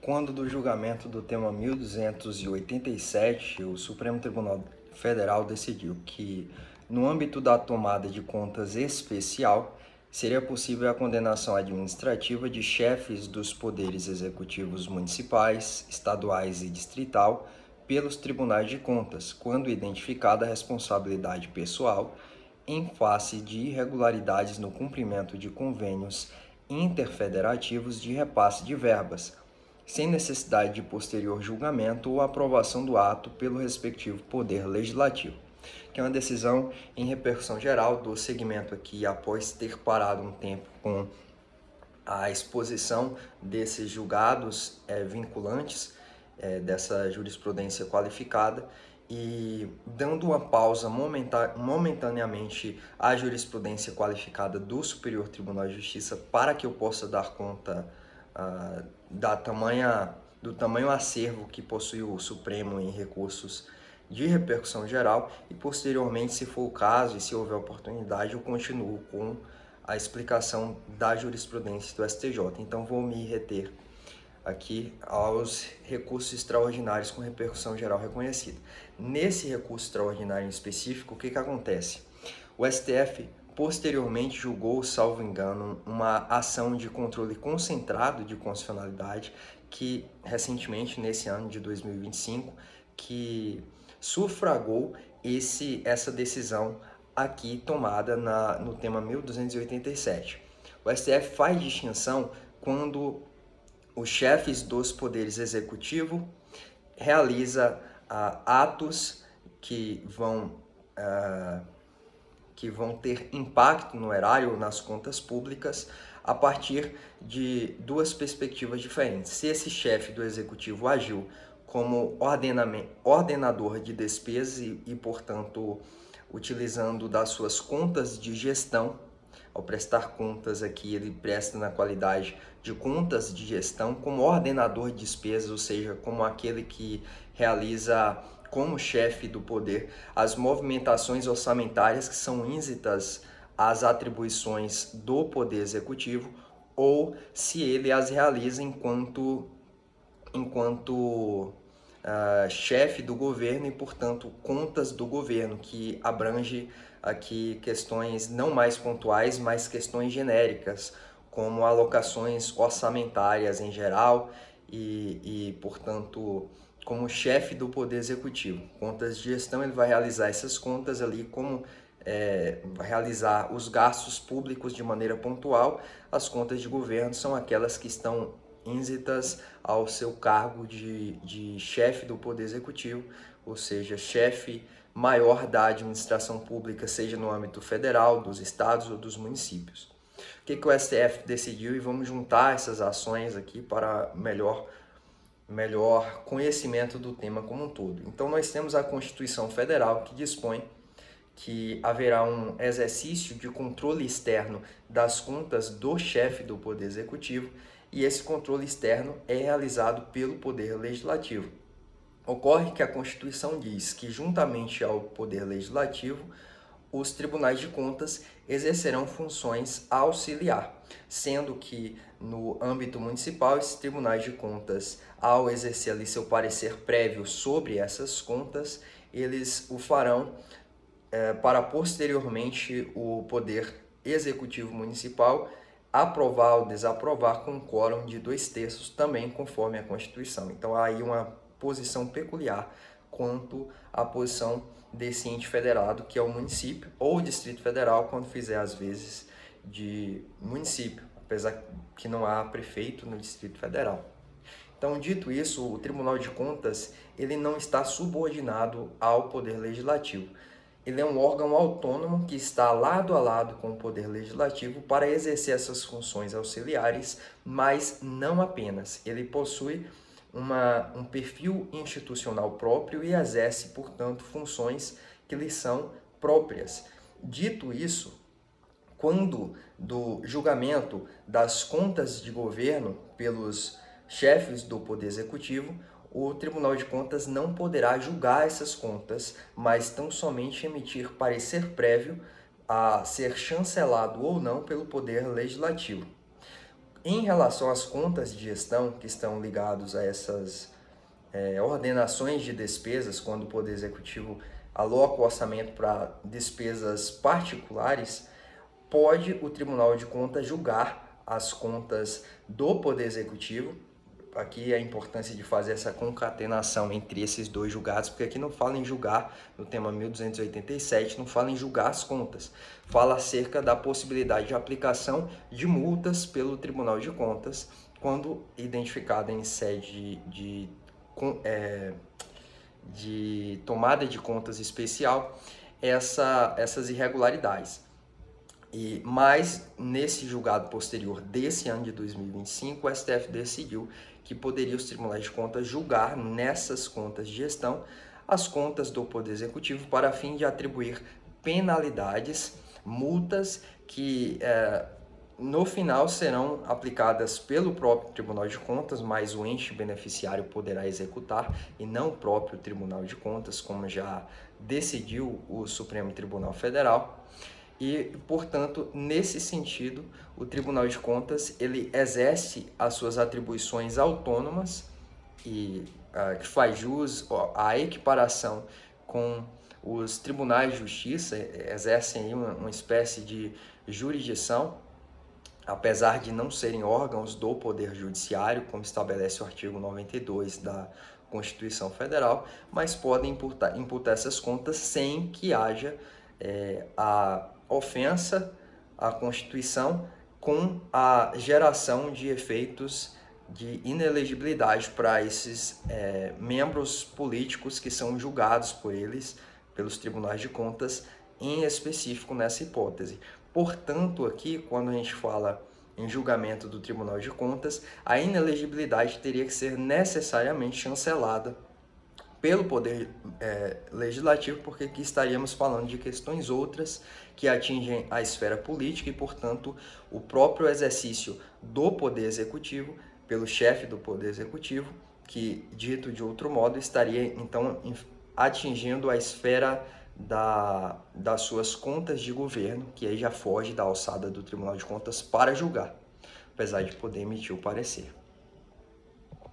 Quando do julgamento do tema 1287, o Supremo Tribunal Federal decidiu que, no âmbito da tomada de contas especial, seria possível a condenação administrativa de chefes dos poderes executivos municipais, estaduais e distrital pelos tribunais de contas, quando identificada a responsabilidade pessoal em face de irregularidades no cumprimento de convênios interfederativos de repasse de verbas, sem necessidade de posterior julgamento ou aprovação do ato pelo respectivo Poder Legislativo, que é uma decisão em repercussão geral do segmento aqui, após ter parado um tempo com a exposição desses julgados vinculantes, dessa jurisprudência qualificada, e dando uma pausa momentaneamente à jurisprudência qualificada do Superior Tribunal de Justiça para que eu possa dar conta do tamanho acervo que possui o Supremo em recursos de repercussão geral, e posteriormente, se for o caso e se houver oportunidade, eu continuo com a explicação da jurisprudência do STJ. Então vou me reter aqui aos recursos extraordinários com repercussão geral reconhecida. Nesse recurso extraordinário em específico, o que acontece? O STF posteriormente julgou, salvo engano, uma ação de controle concentrado de constitucionalidade que recentemente, nesse ano de 2025, que sufragou essa decisão aqui tomada no tema 1287. O STF faz distinção quando os chefes dos poderes executivo realiza atos que vão ter impacto no erário ou nas contas públicas a partir de duas perspectivas diferentes. Se esse chefe do executivo agiu como ordenador de despesas e, portanto, utilizando das suas contas de gestão, ao prestar contas aqui, ele presta na qualidade de contas de gestão como ordenador de despesas, ou seja, como aquele que realiza como chefe do poder as movimentações orçamentárias que são ínzitas às atribuições do poder executivo, ou se ele as realiza enquanto chefe do governo e, portanto, contas do governo, que abrange aqui questões não mais pontuais, mas questões genéricas, como alocações orçamentárias em geral e portanto, como chefe do Poder Executivo. Contas de gestão, ele vai realizar essas contas ali como realizar os gastos públicos de maneira pontual. As contas de governo são aquelas que estão ínzitas ao seu cargo de chefe do Poder Executivo, ou seja, chefe maior da administração pública, seja no âmbito federal, dos estados ou dos municípios. O que o STF decidiu? E vamos juntar essas ações aqui para melhor conhecimento do tema como um todo. Então, nós temos a Constituição Federal, que dispõe que haverá um exercício de controle externo das contas do chefe do Poder Executivo, e esse controle externo é realizado pelo Poder Legislativo. Ocorre que a Constituição diz que, juntamente ao Poder Legislativo, os tribunais de contas exercerão funções auxiliar, sendo que, no âmbito municipal, esses tribunais de contas, ao exercer ali seu parecer prévio sobre essas contas, eles o farão para posteriormente o Poder Executivo Municipal aprovar ou desaprovar com um quórum de 2/3, também conforme a Constituição. Então, há aí uma posição peculiar quanto à posição desse ente federado, que é o município, ou o Distrito Federal, quando fizer as vezes de município, apesar que não há prefeito no Distrito Federal. Então, dito isso, o Tribunal de Contas ele não está subordinado ao Poder Legislativo. Ele é um órgão autônomo que está lado a lado com o Poder Legislativo para exercer essas funções auxiliares, mas não apenas. Ele possui um perfil institucional próprio e exerce, portanto, funções que lhe são próprias. Dito isso, quando do julgamento das contas de governo pelos chefes do Poder Executivo, o Tribunal de Contas não poderá julgar essas contas, mas tão somente emitir parecer prévio a ser chancelado ou não pelo Poder Legislativo. Em relação às contas de gestão que estão ligados a essas ordenações de despesas, quando o Poder Executivo aloca o orçamento para despesas particulares, pode o Tribunal de Contas julgar as contas do Poder Executivo. Aqui a importância de fazer essa concatenação entre esses dois julgados, porque aqui não fala em julgar, no tema 1287, não fala em julgar as contas. Fala acerca da possibilidade de aplicação de multas pelo Tribunal de Contas, quando identificada em sede de tomada de contas especial essas irregularidades. Mas nesse julgado posterior desse ano de 2025, o STF decidiu que poderia os tribunais de contas julgar nessas contas de gestão as contas do Poder Executivo para fim de atribuir penalidades, multas que no final serão aplicadas pelo próprio Tribunal de Contas, mas o ente beneficiário poderá executar e não o próprio Tribunal de Contas, como já decidiu o Supremo Tribunal Federal. E, portanto, nesse sentido, o Tribunal de Contas ele exerce as suas atribuições autônomas e que faz jus à equiparação com os tribunais de justiça, exercem aí uma espécie de jurisdição, apesar de não serem órgãos do Poder Judiciário, como estabelece o artigo 92 da Constituição Federal, mas podem imputar essas contas sem que haja a ofensa à Constituição com a geração de efeitos de inelegibilidade para esses membros políticos que são julgados por eles, pelos tribunais de contas, em específico nessa hipótese. Portanto, aqui, quando a gente fala em julgamento do Tribunal de Contas, a inelegibilidade teria que ser necessariamente chancelada pelo Poder Legislativo, porque aqui estaríamos falando de questões outras que atingem a esfera política e, portanto, o próprio exercício do Poder Executivo, pelo chefe do Poder Executivo, que, dito de outro modo, estaria, então, atingindo a esfera das suas contas de governo, que aí já foge da alçada do Tribunal de Contas para julgar, apesar de poder emitir o parecer.